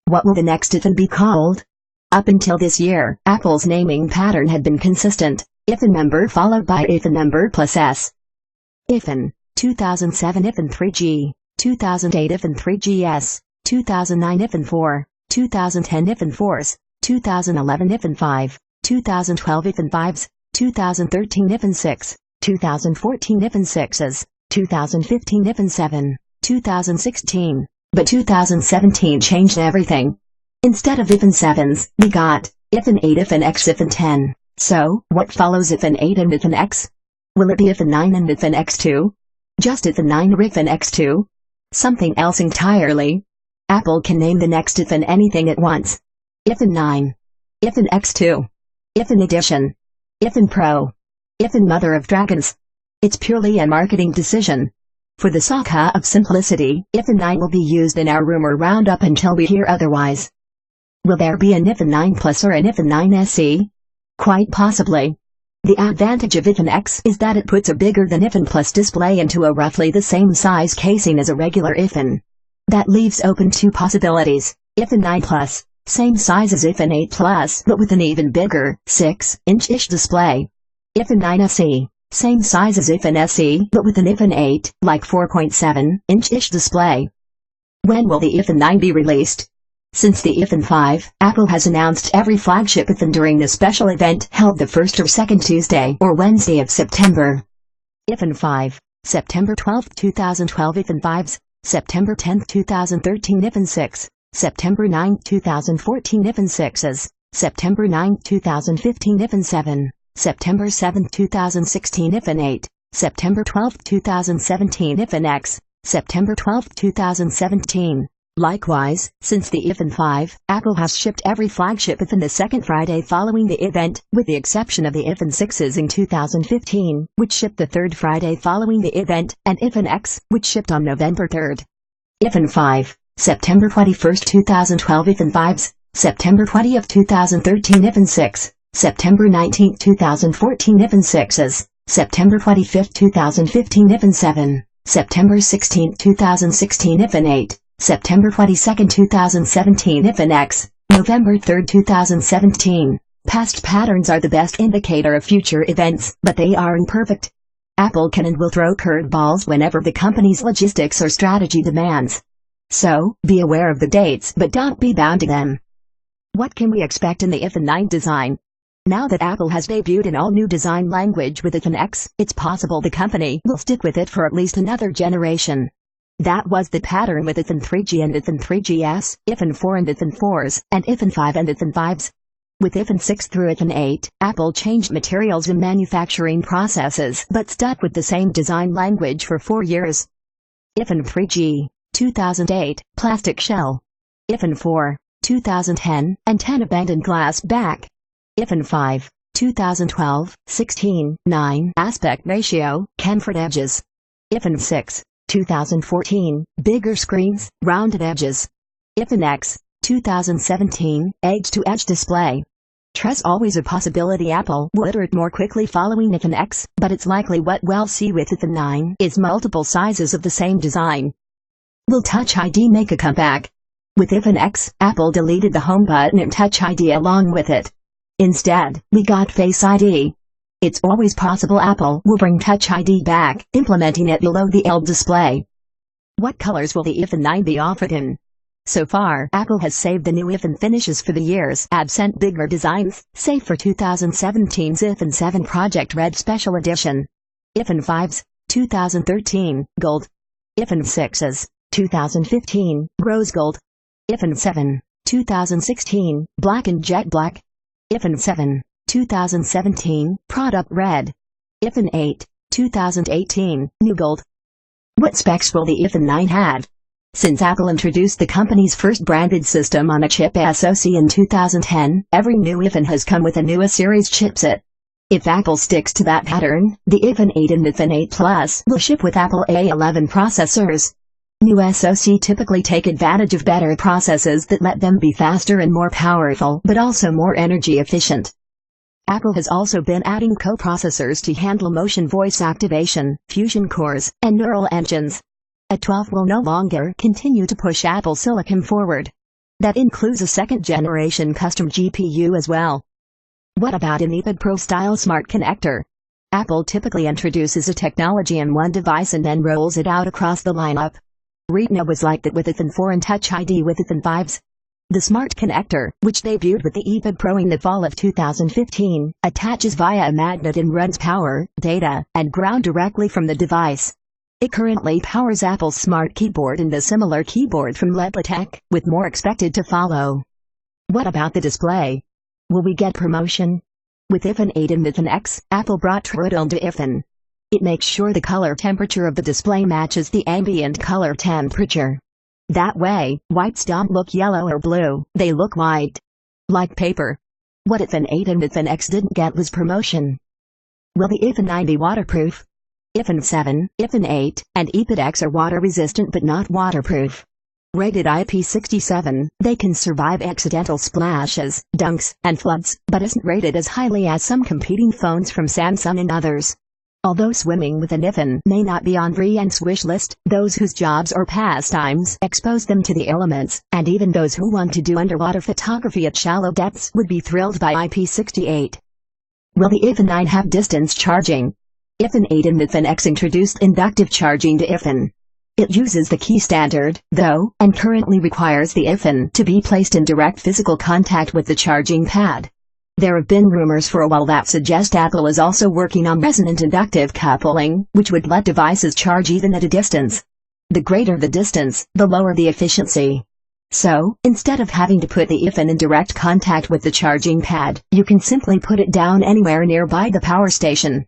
What will the next iPhone be called? Up until this year, Apple's naming pattern had been consistent: iPhone number followed by iPhone number plus S. iPhone, 2007 iPhone 3G, 2008 iPhone 3GS, 2009 iPhone 4, 2010 iPhone 4s, 2011 iPhone 5, 2012 iPhone 5s, 2013 iPhone 6, 2014 iPhone 6s, 2015 iPhone 7, 2016. But 2017 changed everything. Instead of iPhone 7s, we got iPhone 8, iPhone X, iPhone 10. So, what follows iPhone 8 and iPhone X? Will it be iPhone 9 and iPhone X2? Just iPhone 9 or iPhone X2? Something else entirely? Apple can name the next iPhone anything it wants. iPhone 9. iPhone X2. iPhone Edition. iPhone Pro. iPhone Mother of Dragons. It's purely a marketing decision. For the sake of simplicity, iPhone 9 will be used in our rumor roundup until we hear otherwise. Will there be an iPhone 9 Plus or an iPhone 9 SE? Quite possibly. The advantage of iPhone X is that it puts a bigger than iPhone Plus display into a roughly the same size casing as a regular iPhone. That leaves open two possibilities: iPhone 9 Plus, same size as iPhone 8 Plus but with an even bigger, 6-inch-ish display. iPhone 9 SE, same size as iPhone SE but with an iPhone 8, like 4.7-inch-ish display. When will the iPhone 9 be released? Since the iPhone 5, Apple has announced every flagship iPhone during the special event held the first or second Tuesday or Wednesday of September. iPhone 5, September 12, 2012 iPhone 5s, September 10, 2013 iPhone 6, September 9, 2014 iPhone 6s, September 9, 2015 iPhone 7, September 7, 2016 iPhone 8, September 12, 2017 iPhone X, September 12, 2017. Likewise, since the iPhone 5, Apple has shipped every flagship iPhone the second Friday following the event, with the exception of the iPhone 6s in 2015, which shipped the third Friday following the event, and iPhone X, which shipped on November 3rd. iPhone 5, September 21, 2012 iPhone 5s, September 20, 2013 iPhone 6, September 19, 2014 iPhone 6s, September 25, 2015 iPhone 7, September 16, 2016 iPhone 8, September 22, 2017 iPhone X, November 3, 2017. Past patterns are the best indicator of future events, but they are imperfect. Apple can and will throw curveballs whenever the company's logistics or strategy demands. So, be aware of the dates but don't be bound to them. What can we expect in the iPhone 9 design? Now that Apple has debuted an all-new design language with iPhone X, it's possible the company will stick with it for at least another generation. That was the pattern with iPhone 3G and iPhone 3GS, iPhone 4 and iPhone 4s, and iPhone 5 and iPhone 5s. With iPhone 6 through iPhone 8, Apple changed materials and manufacturing processes but stuck with the same design language for 4 years. iPhone 3G, 2008, plastic shell. iPhone 4, 2010, antenna abandoned glass back. iPhone 5, 2012, 16:9 aspect ratio, chamfered edges. iPhone 6, 2014, bigger screens, rounded edges. iPhone X, 2017, edge-to-edge display. There's always a possibility Apple will iterate more quickly following iPhone X, but it's likely what we'll see with iPhone 9 is multiple sizes of the same design. Will Touch ID make a comeback? With iPhone X, Apple deleted the home button and Touch ID along with it. Instead, we got Face ID. It's always possible Apple will bring Touch ID back, implementing it below the L display. What colors will the iPhone 9 be offered in? So far, Apple has saved the new iPhone finishes for the year's absent bigger designs, save for 2017's iPhone 7 Project Red Special Edition. iPhone 5s, 2013, Gold. iPhone 6s, 2015, Rose Gold. iPhone 7, 2016, Black and Jet Black. iPhone 7, 2017, Product Red. iPhone 8, 2018, New Gold. What specs will the iPhone 9 have? Since Apple introduced the company's first branded system on a chip SoC in 2010, every new iPhone has come with a new A-series chipset. If Apple sticks to that pattern, the iPhone 8 and iPhone 8 Plus will ship with Apple A11 processors. New SoC typically take advantage of better processes that let them be faster and more powerful, but also more energy efficient. Apple has also been adding coprocessors to handle motion voice activation, fusion cores, and neural engines. A12 will no longer continue to push Apple Silicon forward. That includes a second-generation custom GPU as well. What about an iPad Pro-style smart connector? Apple typically introduces a technology in one device and then rolls it out across the lineup. Retina was like that with iPhone 4 and Touch ID with iPhone 5s. The smart connector, which debuted with the iPad Pro in the fall of 2015, attaches via a magnet and runs power, data, and ground directly from the device. It currently powers Apple's smart keyboard and a similar keyboard from Thic, with more expected to follow. What about the display? Will we get promotion? With iPhone 8 and iPhone X, Apple brought Thic to iPhone. It makes sure the color temperature of the display matches the ambient color temperature. That way, whites don't look yellow or blue, they look white. Like paper. What iPhone 8 and iPhone X didn't get was promotion. Will the iPhone 9 be waterproof? iPhone 7, iPhone 8, and iPad X are water-resistant but not waterproof. Rated IP67, they can survive accidental splashes, dunks, and floods, but isn't rated as highly as some competing phones from Samsung and others. Although swimming with an iPhone may not be on Brian's wish list, those whose jobs or pastimes expose them to the elements, and even those who want to do underwater photography at shallow depths would be thrilled by IP68. Will the iPhone 9 have distance charging? iPhone 8 and iPhone X introduced inductive charging to iPhone. It uses the key standard, though, and currently requires the iPhone to be placed in direct physical contact with the charging pad. There have been rumors for a while that suggest Apple is also working on resonant inductive coupling, which would let devices charge even at a distance. The greater the distance, the lower the efficiency. So, instead of having to put the iPhone in direct contact with the charging pad, you can simply put it down anywhere nearby the power station.